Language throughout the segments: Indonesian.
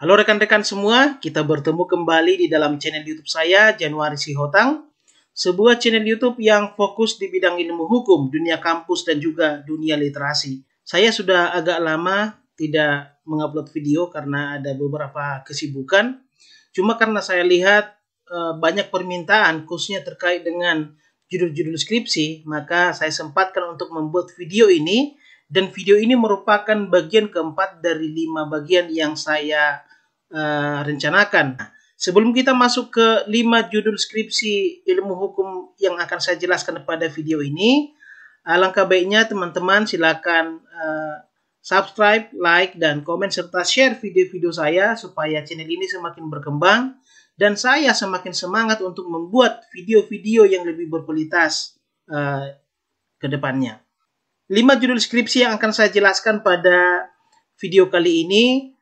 Halo rekan-rekan semua, kita bertemu kembali di dalam channel YouTube saya, Januari Sihotang. Sebuah channel YouTube yang fokus di bidang ilmu hukum, dunia kampus, dan juga dunia literasi. Saya sudah agak lama tidak mengupload video karena ada beberapa kesibukan. Cuma karena saya lihat banyak permintaan, khususnya terkait dengan judul-judul skripsi, maka saya sempatkan untuk membuat video ini. Dan video ini merupakan bagian keempat dari 5 bagian yang saya rencanakan. Sebelum kita masuk ke 5 judul skripsi ilmu hukum yang akan saya jelaskan pada video ini, alangkah baiknya teman-teman silakan subscribe, like, dan komen serta share video-video saya supaya channel ini semakin berkembang dan saya semakin semangat untuk membuat video-video yang lebih berkualitas ke depannya. 5 judul skripsi yang akan saya jelaskan pada video kali ini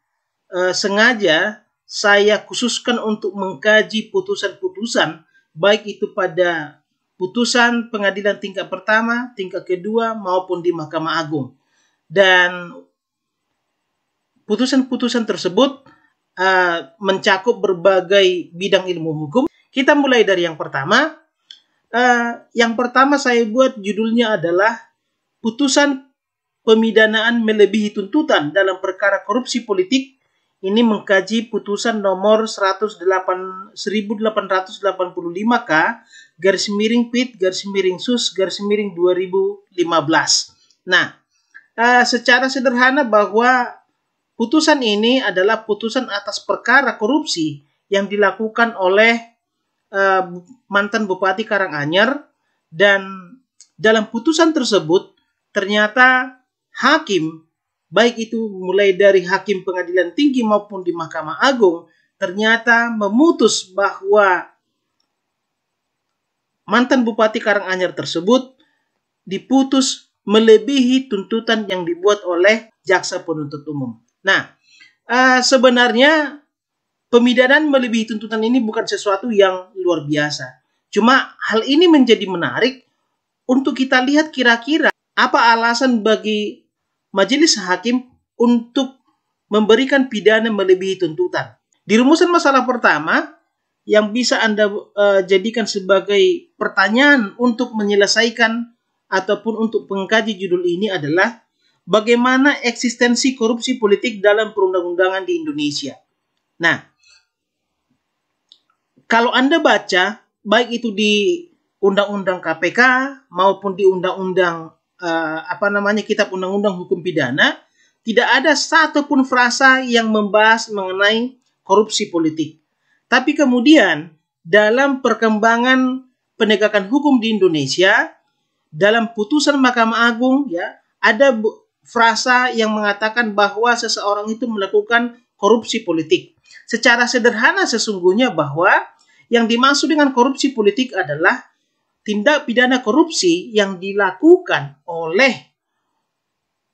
sengaja saya khususkan untuk mengkaji putusan-putusan, baik itu pada putusan pengadilan tingkat pertama, tingkat kedua, maupun di Mahkamah Agung. Dan putusan-putusan tersebut mencakup berbagai bidang ilmu hukum. Kita mulai dari yang pertama. Yang pertama saya buat judulnya adalah putusan pemidanaan melebihi tuntutan dalam perkara korupsi politik. Ini mengkaji putusan nomor 1885K /PIT/SUS/2015. Nah, secara sederhana bahwa putusan ini adalah putusan atas perkara korupsi yang dilakukan oleh mantan Bupati Karanganyar, dan dalam putusan tersebut ternyata hakim, baik itu mulai dari hakim pengadilan tinggi maupun di Mahkamah Agung, ternyata memutus bahwa mantan Bupati Karanganyar tersebut diputus melebihi tuntutan yang dibuat oleh jaksa penuntut umum. Nah, sebenarnya pemidanaan melebihi tuntutan ini bukan sesuatu yang luar biasa. Cuma hal ini menjadi menarik untuk kita lihat kira-kira apa alasan bagi majelis hakim untuk memberikan pidana melebihi tuntutan. Di rumusan masalah pertama yang bisa Anda jadikan sebagai pertanyaan untuk menyelesaikan ataupun untuk mengkaji judul ini adalah bagaimana eksistensi korupsi politik dalam perundang-undangan di Indonesia. Nah, kalau Anda baca baik itu di Undang-Undang KPK maupun di Undang-Undang Kitab Undang-Undang Hukum Pidana, tidak ada satupun frasa yang membahas mengenai korupsi politik. Tapi kemudian dalam perkembangan penegakan hukum di Indonesia, dalam putusan Mahkamah Agung ada frasa yang mengatakan bahwa seseorang itu melakukan korupsi politik. Secara sederhana sesungguhnya bahwa yang dimaksud dengan korupsi politik adalah tindak pidana korupsi yang dilakukan oleh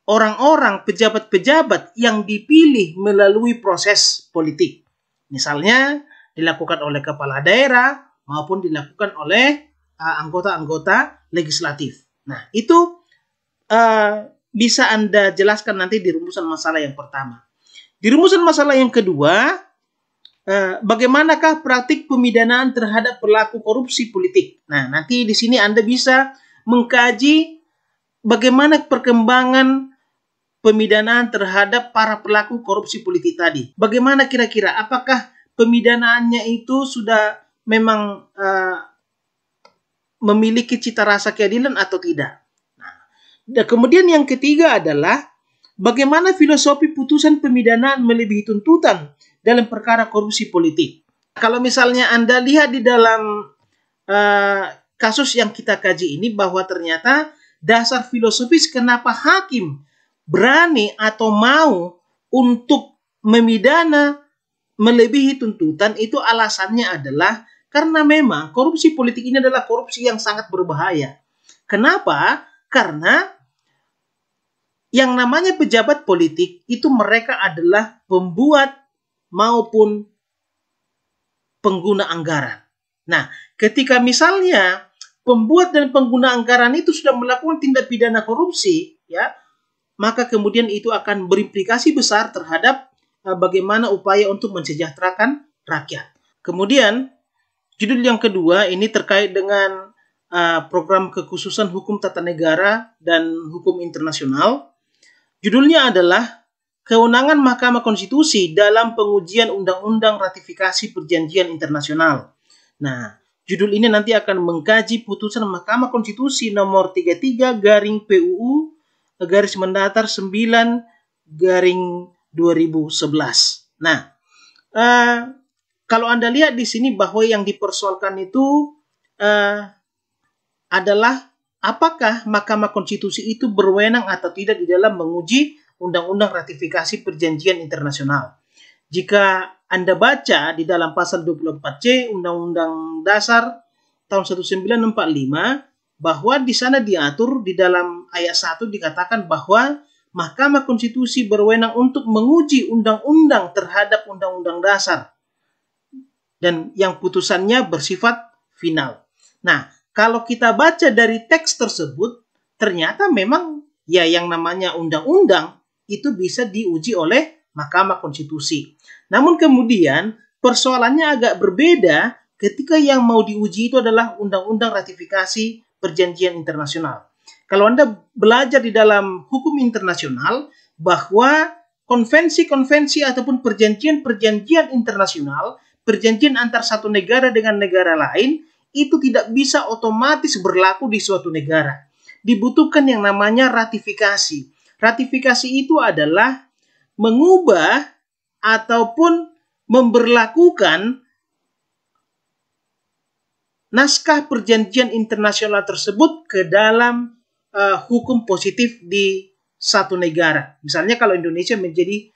orang-orang pejabat-pejabat yang dipilih melalui proses politik. Misalnya dilakukan oleh kepala daerah maupun dilakukan oleh anggota-anggota legislatif. Nah, itu bisa Anda jelaskan nanti di rumusan masalah yang pertama. Di rumusan masalah yang kedua, bagaimanakah praktik pemidanaan terhadap pelaku korupsi politik? Nah, nanti di sini Anda bisa mengkaji bagaimana perkembangan pemidanaan terhadap para pelaku korupsi politik tadi. Bagaimana kira-kira? Apakah pemidanaannya itu sudah memang memiliki cita rasa keadilan atau tidak? Nah, dan kemudian yang ketiga adalah bagaimana filosofi putusan pemidanaan melebihi tuntutan dalam perkara korupsi politik. Kalau misalnya Anda lihat di dalam kasus yang kita kaji ini bahwa ternyata dasar filosofis kenapa hakim berani atau mau untuk memidana melebihi tuntutan itu alasannya adalah karena memang korupsi politik ini adalah korupsi yang sangat berbahaya. Kenapa? Karena yang namanya pejabat politik itu mereka adalah pembuat maupun pengguna anggaran. Nah, ketika misalnya pembuat dan pengguna anggaran itu sudah melakukan tindak pidana korupsi, maka kemudian itu akan berimplikasi besar terhadap bagaimana upaya untuk mensejahterakan rakyat. Kemudian judul yang kedua ini terkait dengan program kekhususan hukum tata negara dan hukum internasional. Judulnya adalah Kewenangan Mahkamah Konstitusi dalam Pengujian Undang-Undang Ratifikasi Perjanjian Internasional. Nah, judul ini nanti akan mengkaji putusan Mahkamah Konstitusi nomor 33 garing PUU garis mendatar 9 garing 2011. Nah, kalau Anda lihat di sini bahwa yang dipersoalkan itu adalah apakah Mahkamah Konstitusi itu berwenang atau tidak di dalam menguji Undang-Undang Ratifikasi Perjanjian Internasional. Jika Anda baca di dalam pasal 24C Undang-Undang Dasar tahun 1945, bahwa di sana diatur di dalam ayat 1 dikatakan bahwa Mahkamah Konstitusi berwenang untuk menguji undang-undang terhadap Undang-Undang Dasar dan yang putusannya bersifat final. Nah, kalau kita baca dari teks tersebut, ternyata memang ya yang namanya undang-undang itu bisa diuji oleh Mahkamah Konstitusi. Namun kemudian persoalannya agak berbeda ketika yang mau diuji itu adalah Undang-Undang Ratifikasi Perjanjian Internasional. Kalau Anda belajar di dalam hukum internasional bahwa konvensi-konvensi ataupun perjanjian-perjanjian internasional, perjanjian antar satu negara dengan negara lain, itu tidak bisa otomatis berlaku di suatu negara. Dibutuhkan yang namanya ratifikasi. Ratifikasi itu adalah mengubah ataupun memberlakukan naskah perjanjian internasional tersebut ke dalam hukum positif di satu negara. Misalnya kalau Indonesia menjadi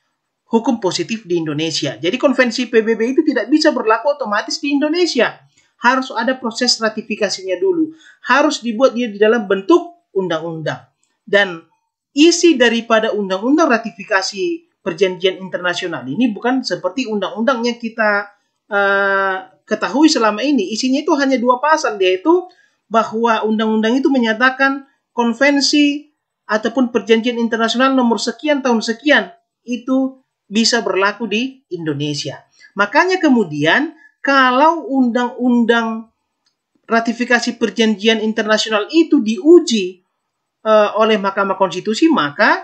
hukum positif di Indonesia. Jadi konvensi PBB itu tidak bisa berlaku otomatis di Indonesia. Harus ada proses ratifikasinya dulu. Harus dibuat dia di dalam bentuk undang-undang. Dan isi daripada undang-undang ratifikasi perjanjian internasional ini bukan seperti undang-undang yang kita ketahui selama ini. Isinya itu hanya 2 pasal, yaitu bahwa undang-undang itu menyatakan konvensi ataupun perjanjian internasional nomor sekian tahun sekian itu bisa berlaku di Indonesia. Makanya kemudian kalau undang-undang ratifikasi perjanjian internasional itu diuji oleh Mahkamah Konstitusi, maka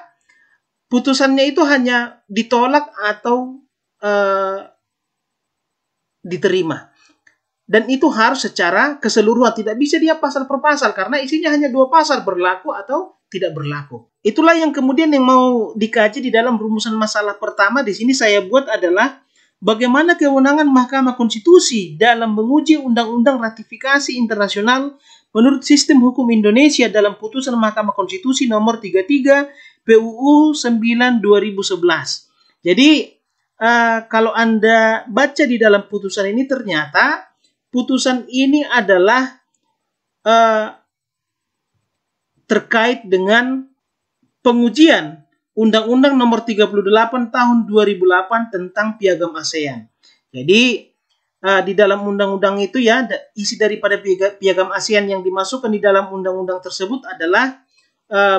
putusannya itu hanya ditolak atau diterima. Dan itu harus secara keseluruhan, tidak bisa dia pasal per pasal karena isinya hanya 2 pasal, berlaku atau tidak berlaku. Itulah yang kemudian yang mau dikaji di dalam rumusan masalah pertama di sini saya buat adalah bagaimana kewenangan Mahkamah Konstitusi dalam menguji undang-undang ratifikasi internasional menurut sistem hukum Indonesia dalam putusan Mahkamah Konstitusi nomor 33 PUU 9 2011. Jadi kalau Anda baca di dalam putusan ini, ternyata putusan ini adalah terkait dengan pengujian Undang-Undang nomor 38 tahun 2008 tentang Piagam ASEAN. Jadi di dalam undang-undang itu ya, isi daripada Piagam ASEAN yang dimasukkan di dalam undang-undang tersebut adalah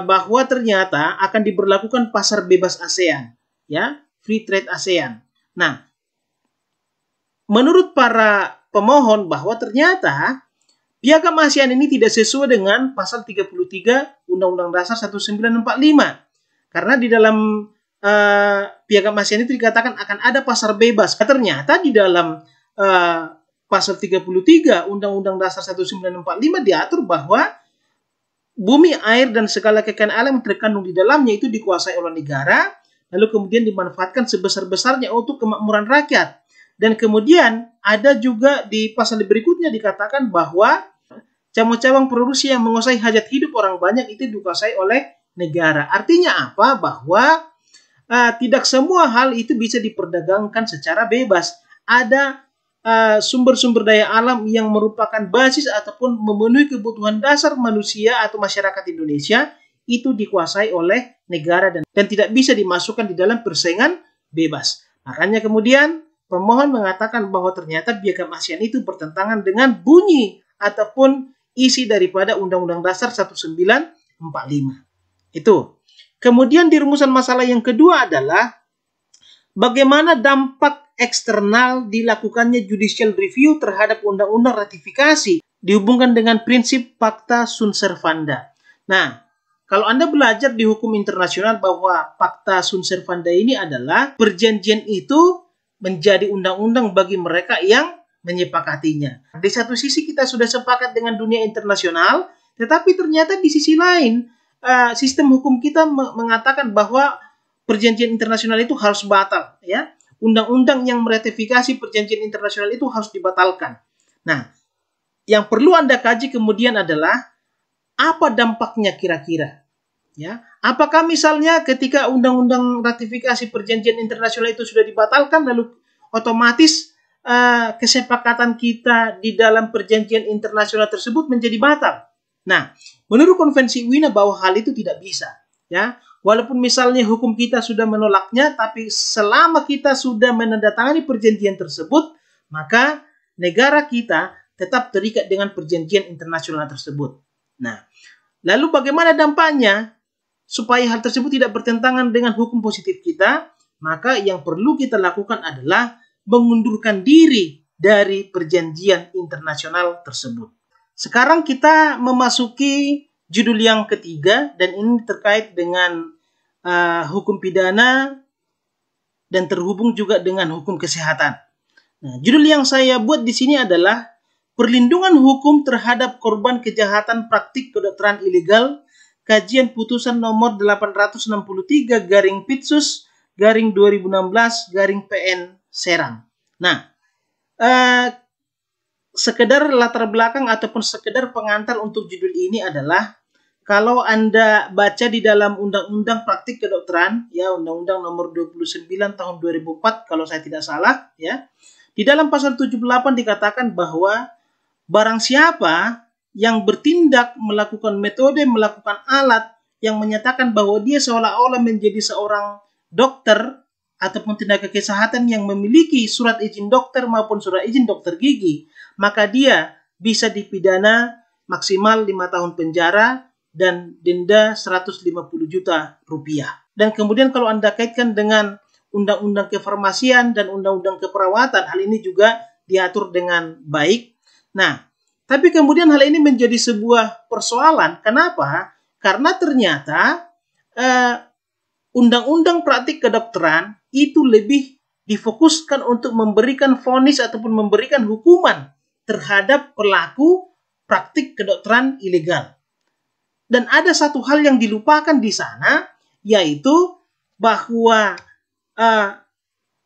bahwa ternyata akan diberlakukan pasar bebas ASEAN, ya, free trade ASEAN. Nah, menurut para pemohon bahwa ternyata Piagam ASEAN ini tidak sesuai dengan pasal 33 Undang-Undang Dasar 1945. Karena di dalam Piagam ASEAN itu dikatakan akan ada pasar bebas. Ternyata di dalam pasal 33 Undang-Undang Dasar 1945 diatur bahwa bumi, air, dan segala kekayaan alam yang terkandung di dalamnya itu dikuasai oleh negara, lalu kemudian dimanfaatkan sebesar-besarnya untuk kemakmuran rakyat. Dan kemudian ada juga di pasal berikutnya dikatakan bahwa cabang-cabang produksi yang menguasai hajat hidup orang banyak itu dikuasai oleh negara. Artinya apa? Bahwa tidak semua hal itu bisa diperdagangkan secara bebas. Ada sumber-sumber daya alam yang merupakan basis ataupun memenuhi kebutuhan dasar manusia atau masyarakat Indonesia itu dikuasai oleh negara dan tidak bisa dimasukkan di dalam persaingan bebas. Makanya kemudian pemohon mengatakan bahwa ternyata Piagam ASEAN itu bertentangan dengan bunyi ataupun isi daripada Undang-Undang Dasar 1945. Itu. Kemudian di rumusan masalah yang kedua adalah bagaimana dampak eksternal dilakukannya judicial review terhadap undang-undang ratifikasi dihubungkan dengan prinsip pacta sunt servanda. Nah, kalau Anda belajar di hukum internasional bahwa pacta sunt servanda ini adalah perjanjian itu menjadi undang-undang bagi mereka yang menyepakatinya. Di satu sisi kita sudah sepakat dengan dunia internasional, tetapi ternyata di sisi lain sistem hukum kita mengatakan bahwa perjanjian internasional itu harus batal, ya. Undang-undang yang meratifikasi perjanjian internasional itu harus dibatalkan. Nah, yang perlu Anda kaji kemudian adalah apa dampaknya kira-kira? Ya, apakah misalnya ketika undang-undang ratifikasi perjanjian internasional itu sudah dibatalkan, lalu otomatis kesepakatan kita di dalam perjanjian internasional tersebut menjadi batal? Nah, menurut konvensi Wina bahwa hal itu tidak bisa. Ya, walaupun misalnya hukum kita sudah menolaknya, tapi selama kita sudah menandatangani perjanjian tersebut, maka negara kita tetap terikat dengan perjanjian internasional tersebut. Nah, lalu bagaimana dampaknya supaya hal tersebut tidak bertentangan dengan hukum positif kita? Maka yang perlu kita lakukan adalah mengundurkan diri dari perjanjian internasional tersebut. Sekarang kita memasuki judul yang ketiga, dan ini terkait dengan hukum pidana dan terhubung juga dengan hukum kesehatan. Nah, judul yang saya buat di sini adalah perlindungan hukum terhadap korban kejahatan praktik kedokteran ilegal, kajian putusan nomor 816/Pitsus/2016/PN Serang. Nah, sekedar latar belakang ataupun sekedar pengantar untuk judul ini adalah kalau Anda baca di dalam Undang-Undang Praktik Kedokteran, ya, Undang-Undang nomor 29 tahun 2004 kalau saya tidak salah, ya. Di dalam pasal 78 dikatakan bahwa barang siapa yang bertindak melakukan metode, melakukan alat yang menyatakan bahwa dia seolah-olah menjadi seorang dokter ataupun tenaga kesehatan yang memiliki surat izin dokter maupun surat izin dokter gigi, maka dia bisa dipidana maksimal 5 tahun penjara dan denda 150 juta rupiah. Dan kemudian kalau Anda kaitkan dengan Undang-Undang Kefarmasian dan Undang-Undang Keperawatan, hal ini juga diatur dengan baik. Nah, tapi kemudian hal ini menjadi sebuah persoalan. Kenapa? Karena ternyata Undang-Undang Praktik Kedokteran itu lebih difokuskan untuk memberikan vonis ataupun memberikan hukuman terhadap pelaku praktik kedokteran ilegal. Dan ada satu hal yang dilupakan di sana, yaitu bahwa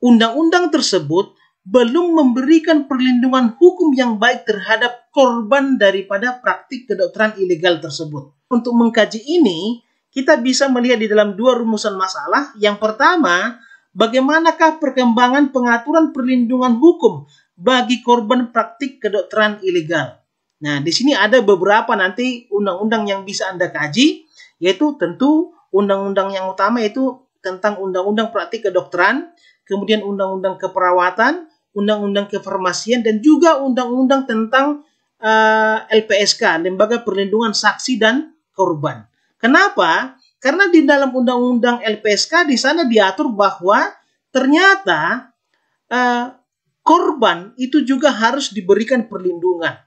undang-undang tersebut belum memberikan perlindungan hukum yang baik terhadap korban daripada praktik kedokteran ilegal tersebut. Untuk mengkaji ini, kita bisa melihat di dalam dua rumusan masalah. Yang pertama, bagaimanakah perkembangan pengaturan perlindungan hukum bagi korban praktik kedokteran ilegal. Nah, di sini ada beberapa nanti undang-undang yang bisa Anda kaji, yaitu tentu undang-undang yang utama yaitu tentang Undang-Undang Praktik Kedokteran, kemudian Undang-Undang Keperawatan, Undang-Undang Kefarmasian, dan juga Undang-Undang tentang LPSK, Lembaga Perlindungan Saksi dan Korban. Kenapa? Karena di dalam Undang-Undang LPSK di sana diatur bahwa ternyata korban itu juga harus diberikan perlindungan.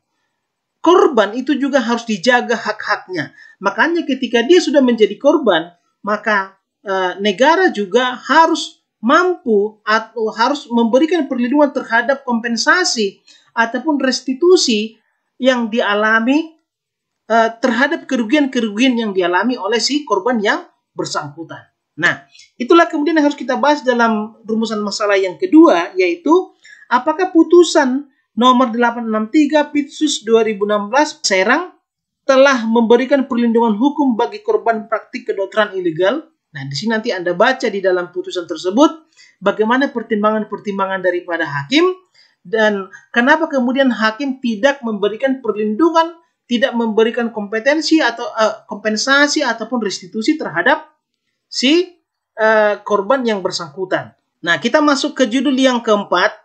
Korban itu juga harus dijaga hak-haknya. Makanya ketika dia sudah menjadi korban, maka negara juga harus mampu atau harus memberikan perlindungan terhadap kompensasi ataupun restitusi yang dialami terhadap kerugian-kerugian yang dialami oleh si korban yang bersangkutan. Nah, itulah kemudian yang harus kita bahas dalam rumusan masalah yang kedua, yaitu apakah putusan nomor 863 Pitsus 2016 Serang telah memberikan perlindungan hukum bagi korban praktik kedokteran ilegal. Nah, di sini nanti Anda baca di dalam putusan tersebut bagaimana pertimbangan-pertimbangan daripada hakim dan kenapa kemudian hakim tidak memberikan perlindungan, tidak memberikan kompetensi atau kompensasi ataupun restitusi terhadap si korban yang bersangkutan. Nah, kita masuk ke judul yang keempat.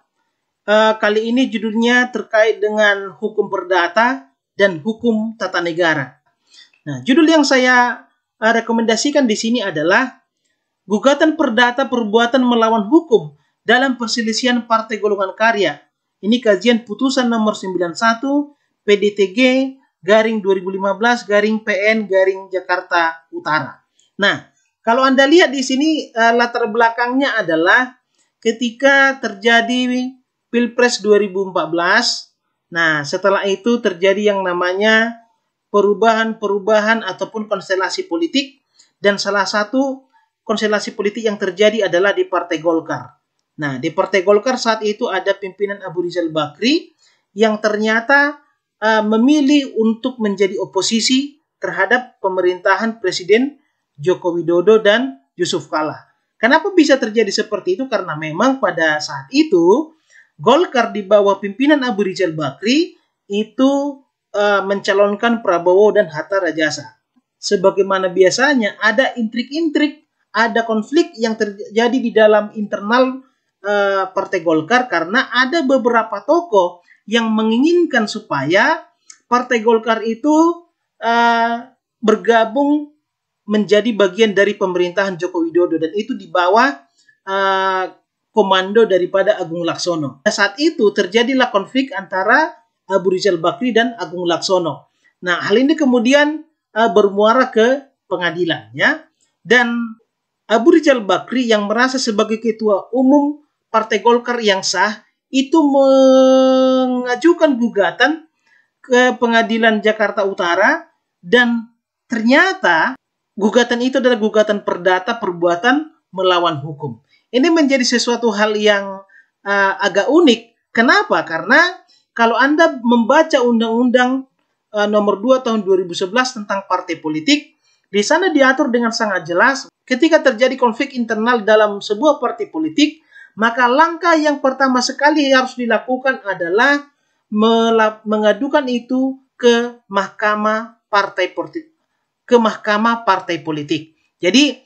Kali ini judulnya terkait dengan hukum perdata dan hukum tata negara. Nah, judul yang saya rekomendasikan di sini adalah gugatan perdata perbuatan melawan hukum dalam perselisihan Partai Golongan Karya. Ini kajian putusan nomor 91 PDTG garing 2015 garing PN garing Jakarta Utara. Nah, kalau Anda lihat di sini latar belakangnya adalah ketika terjadi Pilpres 2014. Nah, setelah itu terjadi yang namanya perubahan-perubahan ataupun konstelasi politik, dan salah satu konstelasi politik yang terjadi adalah di Partai Golkar. Nah, di Partai Golkar saat itu ada pimpinan Abu Rizal Bakri yang ternyata memilih untuk menjadi oposisi terhadap pemerintahan Presiden Joko Widodo dan Yusuf Kala. Kenapa bisa terjadi seperti itu? Karena memang pada saat itu Golkar di bawah pimpinan Abu Rizal Bakri itu mencalonkan Prabowo dan Hatta Rajasa. Sebagaimana biasanya ada intrik-intrik, ada konflik yang terjadi di dalam internal Partai Golkar karena ada beberapa tokoh yang menginginkan supaya Partai Golkar itu bergabung menjadi bagian dari pemerintahan Joko Widodo, dan itu di bawah komando daripada Agung Laksono. Saat itu terjadilah konflik antara Abu Rizal Bakri dan Agung Laksono. Nah, hal ini kemudian bermuara ke pengadilan, ya. Dan Abu Rizal Bakri yang merasa sebagai ketua umum Partai Golkar yang sah itu mengajukan gugatan ke Pengadilan Jakarta Utara, dan ternyata gugatan itu adalah gugatan perdata perbuatan melawan hukum. Ini menjadi sesuatu hal yang agak unik. Kenapa? Karena kalau Anda membaca Undang-Undang nomor 2 tahun 2011 tentang partai politik, di sana diatur dengan sangat jelas ketika terjadi konflik internal dalam sebuah partai politik, maka langkah yang pertama sekali harus dilakukan adalah mengadukan itu ke Mahkamah Partai Politik. Jadi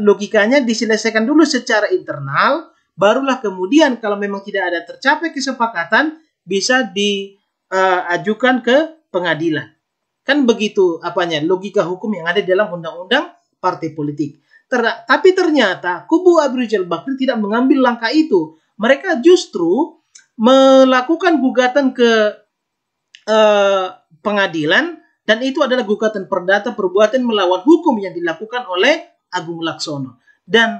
logikanya diselesaikan dulu secara internal, barulah kemudian kalau memang tidak ada tercapai kesepakatan bisa diajukan ke pengadilan. Kan begitu logika hukum yang ada dalam undang-undang partai politik. Tapi ternyata kubu Abu Rizal Bakri tidak mengambil langkah itu. Mereka justru melakukan gugatan ke pengadilan, dan itu adalah gugatan perdata perbuatan melawan hukum yang dilakukan oleh Agung Laksono. Dan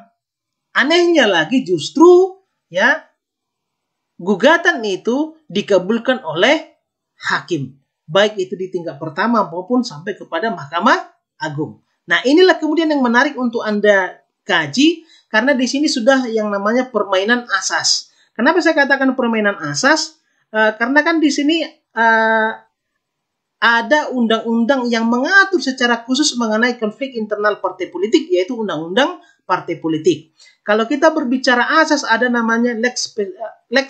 anehnya lagi justru gugatan itu dikabulkan oleh hakim, baik itu di tingkat pertama maupun sampai kepada Mahkamah Agung. Nah, inilah kemudian yang menarik untuk Anda kaji, karena di sini sudah yang namanya permainan asas. Kenapa saya katakan permainan asas? Karena kan di sini ada undang-undang yang mengatur secara khusus mengenai konflik internal partai politik, yaitu Undang-Undang Partai Politik. Kalau kita berbicara asas, ada namanya lex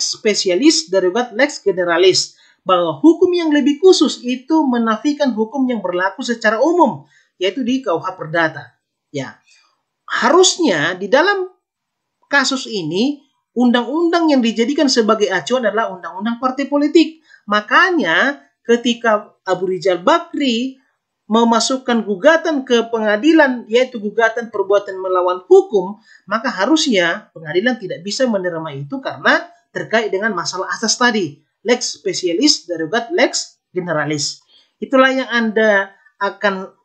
specialis derivat lex generalis, bahwa hukum yang lebih khusus itu menafikan hukum yang berlaku secara umum, yaitu di KUH Perdata. Ya, harusnya di dalam kasus ini undang-undang yang dijadikan sebagai acuan adalah Undang-Undang Partai Politik. Makanya ketika Abu Rizal Bakri memasukkan gugatan ke pengadilan, yaitu gugatan perbuatan melawan hukum, maka harusnya pengadilan tidak bisa menerima itu karena terkait dengan masalah asas tadi, lex specialis derivat lex generalis. Itulah yang Anda akan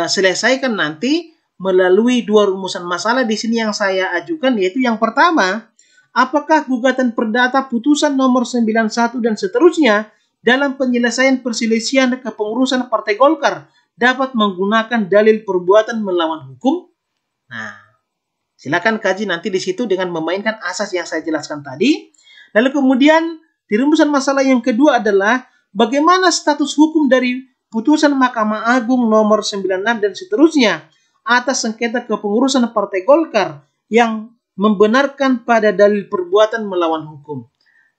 selesaikan nanti melalui dua rumusan masalah di sini yang saya ajukan, yaitu yang pertama, apakah gugatan perdata putusan nomor 91 dan seterusnya dalam penyelesaian perselisihan kepengurusan Partai Golkar dapat menggunakan dalil perbuatan melawan hukum? Nah, silakan kaji nanti di situ dengan memainkan asas yang saya jelaskan tadi. Lalu kemudian di rumusan masalah yang kedua adalah bagaimana status hukum dari putusan Mahkamah Agung nomor 96 dan seterusnya atas sengketa kepengurusan Partai Golkar yang membenarkan pada dalil perbuatan melawan hukum.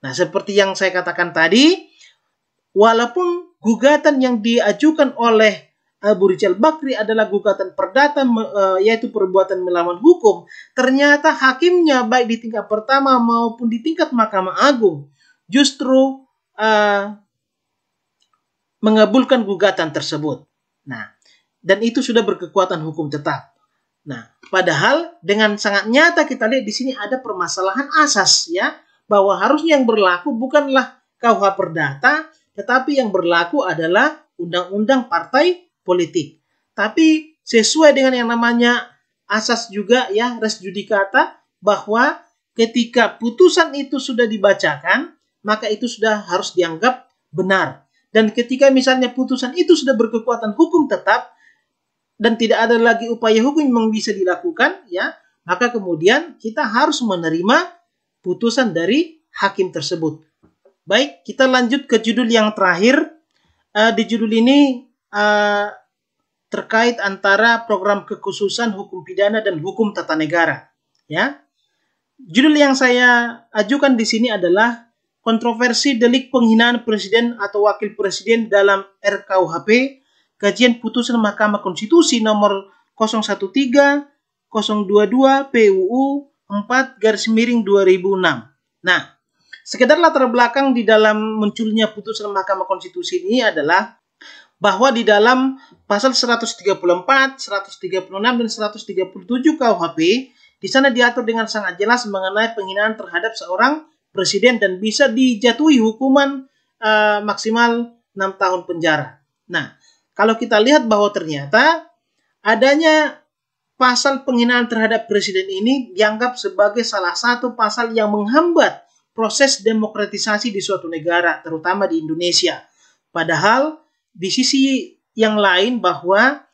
Nah, seperti yang saya katakan tadi, walaupun gugatan yang diajukan oleh Abu Rizal Bakri adalah gugatan perdata, yaitu perbuatan melawan hukum, ternyata hakimnya baik di tingkat pertama maupun di tingkat Mahkamah Agung justru mengabulkan gugatan tersebut. Nah, dan itu sudah berkekuatan hukum tetap. Nah, padahal dengan sangat nyata kita lihat di sini ada permasalahan asas ya, bahwa harusnya yang berlaku bukanlah KUH Perdata, tetapi yang berlaku adalah undang-undang partai politik. Tapi sesuai dengan yang namanya asas juga ya, res judicata, bahwa ketika putusan itu sudah dibacakan, maka itu sudah harus dianggap benar. Dan ketika misalnya putusan itu sudah berkekuatan hukum tetap dan tidak ada lagi upaya hukum yang bisa dilakukan, ya, maka kemudian kita harus menerima putusan dari hakim tersebut. Baik, kita lanjut ke judul yang terakhir. Di judul ini terkait antara program kekhususan hukum pidana dan hukum tata negara. Ya, judul yang saya ajukan di sini adalah kontroversi delik penghinaan presiden atau wakil presiden dalam RKUHP, kajian putusan Mahkamah Konstitusi nomor 013/022 PUU 4/2006. Nah, sekedar latar belakang di dalam munculnya putusan Mahkamah Konstitusi ini adalah bahwa di dalam pasal 134, 136, dan 137 KUHP, di sana diatur dengan sangat jelas mengenai penghinaan terhadap seorang presiden dan bisa dijatuhi hukuman maksimal 6 tahun penjara. Nah, kalau kita lihat bahwa ternyata adanya pasal penghinaan terhadap presiden ini dianggap sebagai salah satu pasal yang menghambat proses demokratisasi di suatu negara, terutama di Indonesia. Padahal di sisi yang lain bahwa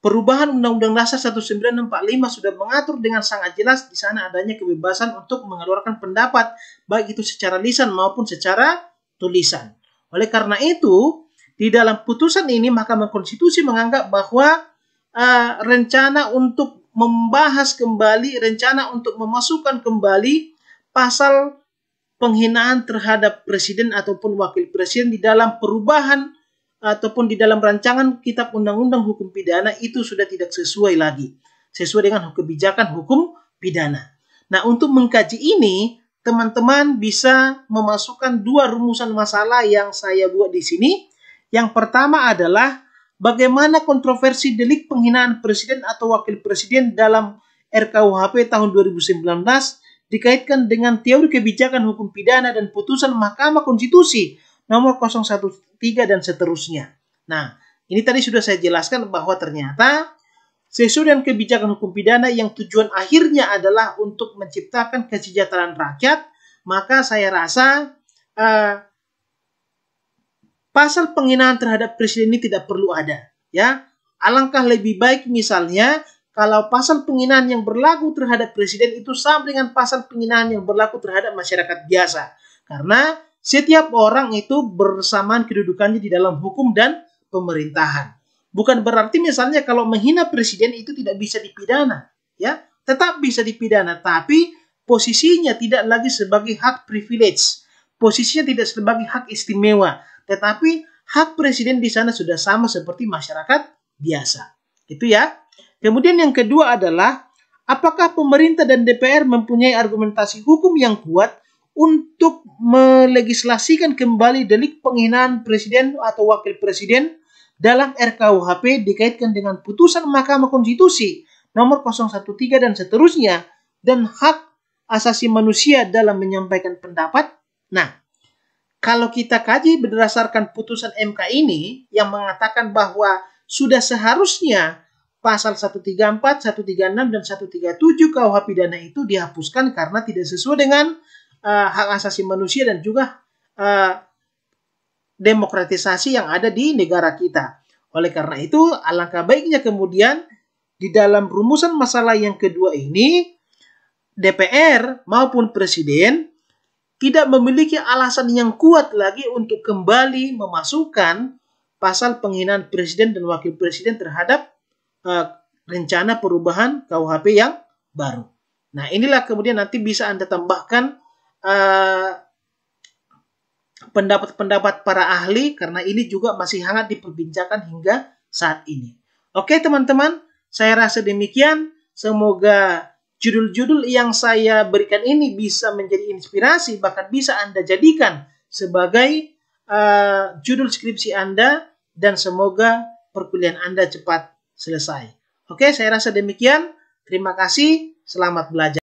perubahan Undang-Undang Dasar 1945 sudah mengatur dengan sangat jelas di sana adanya kebebasan untuk mengeluarkan pendapat, baik itu secara lisan maupun secara tulisan. Oleh karena itu, di dalam putusan ini Mahkamah Konstitusi menganggap bahwa rencana untuk membahas kembali, rencana untuk memasukkan kembali pasal penghinaan terhadap presiden ataupun wakil presiden di dalam perubahan ataupun di dalam rancangan Kitab Undang-Undang Hukum Pidana itu sudah tidak sesuai lagi, sesuai dengan kebijakan hukum pidana. Nah, untuk mengkaji ini, teman-teman bisa memasukkan dua rumusan masalah yang saya buat di sini. Yang pertama adalah bagaimana kontroversi delik penghinaan presiden atau wakil presiden dalam RKUHP tahun 2019 dikaitkan dengan teori kebijakan hukum pidana dan putusan Mahkamah Konstitusi nomor 013 dan seterusnya. Nah, ini tadi sudah saya jelaskan bahwa ternyata sesuai dengan kebijakan hukum pidana yang tujuan akhirnya adalah untuk menciptakan kesejahteraan rakyat, maka saya rasa pasal penghinaan terhadap presiden ini tidak perlu ada. Ya, alangkah lebih baik misalnya kalau pasal penghinaan yang berlaku terhadap presiden itu sama dengan pasal penghinaan yang berlaku terhadap masyarakat biasa. Karena setiap orang itu bersamaan kedudukannya di dalam hukum dan pemerintahan. Bukan berarti misalnya kalau menghina presiden itu tidak bisa dipidana, ya, tetap bisa dipidana, tapi posisinya tidak lagi sebagai hak privilege, posisinya tidak sebagai hak istimewa, tetapi hak presiden di sana sudah sama seperti masyarakat biasa. Itu ya. Kemudian yang kedua adalah apakah pemerintah dan DPR mempunyai argumentasi hukum yang kuat untuk melegislasikan kembali delik penghinaan presiden atau wakil presiden dalam RKUHP dikaitkan dengan putusan Mahkamah Konstitusi nomor 013 dan seterusnya dan hak asasi manusia dalam menyampaikan pendapat. Nah, kalau kita kaji berdasarkan putusan MK ini yang mengatakan bahwa sudah seharusnya pasal 134, 136, dan 137 KUH pidana itu dihapuskan karena tidak sesuai dengan hak asasi manusia dan juga demokratisasi yang ada di negara kita. Oleh karena itu, alangkah baiknya kemudian di dalam rumusan masalah yang kedua ini, DPR maupun Presiden tidak memiliki alasan yang kuat lagi untuk kembali memasukkan pasal penghinaan Presiden dan Wakil Presiden terhadap rencana perubahan KUHP yang baru. Nah, inilah kemudian nanti bisa Anda tambahkan pendapat-pendapat para ahli karena ini juga masih hangat diperbincangkan hingga saat ini. Oke teman-teman, saya rasa demikian. Semoga judul-judul yang saya berikan ini bisa menjadi inspirasi, bahkan bisa Anda jadikan sebagai judul skripsi Anda dan semoga perkuliahan Anda cepat selesai. Oke, saya rasa demikian. Terima kasih, selamat belajar.